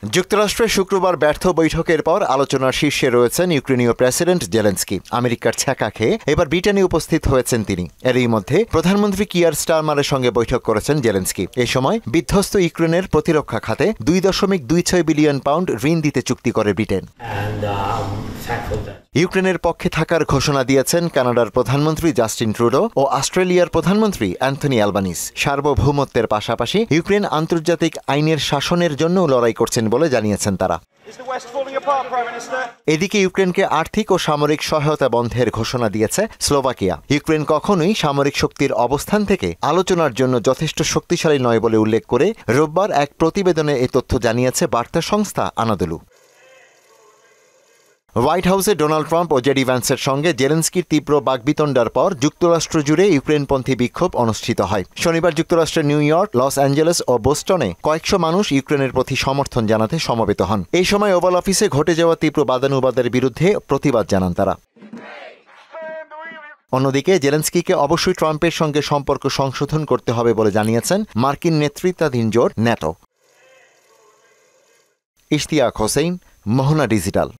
যুক্তরাষ্ট্রে শুক্রবার ব্যর্থ বৈঠকের পর আলোচনার শীর্ষে রয়েছেন ইউক্রেনীয় প্রেসিডেন্ট জেলেনস্কি। আমেরিকার ছ্যাঁকা খেয়ে এবার ব্রিটেনে উপস্থিত হয়েছেন তিনি। এরই মধ্যে প্রধানমন্ত্রী কিয়ার স্টারমারের সঙ্গে বৈঠক করেছেন জেলেনস্কি। এ সময় বিধ্বস্ত ইউক্রেনের প্রতিরক্ষা খাতে 2.26 বিলিয়ন পাউন্ড ঋণ দিতে চুক্তি করে ব্রিটেন। ইউক্রেনের পক্ষে থাকার ঘোষণা দিয়েছেন কানাডার প্রধানমন্ত্রী জাস্টিন ট্রুডো ও অস্ট্রেলিয়ার প্রধানমন্ত্রী অ্যান্থনি অ্যালবানিজ। সার্বভৌমত্বের পাশাপাশি ইউক্রেন আন্তর্জাতিক আইনের শাসনের জন্য লড়াই করছেন বলে জানিয়েছেন তারা। এদিকে ইউক্রেনকে আর্থিক ও সামরিক সহায়তা বন্ধের ঘোষণা দিয়েছে স্লোভাকিয়া। ইউক্রেন কখনোই সামরিক শক্তির অবস্থান থেকে আলোচনার জন্য যথেষ্ট শক্তিশালী নয় বলে উল্লেখ করে রোববার এক প্রতিবেদনে এ তথ্য জানিয়েছে বার্তা সংস্থা আনাদোলু। হোয়াইট হাউসে ডোনাল্ড ট্রাম্প ও জেডি ভ্যান্সের সঙ্গে জেলেনস্কির তীব্র বাগবিতণ্ডার পর যুক্তরাষ্ট্র জুড়ে ইউক্রেনপন্থী বিক্ষোভ অনুষ্ঠিত হয়। শনিবার যুক্তরাষ্ট্রের নিউ ইয়র্ক, লস অ্যাঞ্জেলেস ও বোস্টনে কয়েকশো মানুষ ইউক্রেনের প্রতি সমর্থন জানাতে সমবেত হন। এই সময় ওভাল অফিসে ঘটে যাওয়া তীব্র বাদানুবাদের বিরুদ্ধে প্রতিবাদ জানান তারা। অন্যদিকে জেলেনস্কিকে অবশ্যই ট্রাম্পের সঙ্গে সম্পর্ক সংশোধন করতে হবে বলে জানিয়েছেন মার্কিন নেতৃত্বাধীন জোট ন্যাটো। ইশতিয়াক হোসেন, মোহনা ডিজিটাল।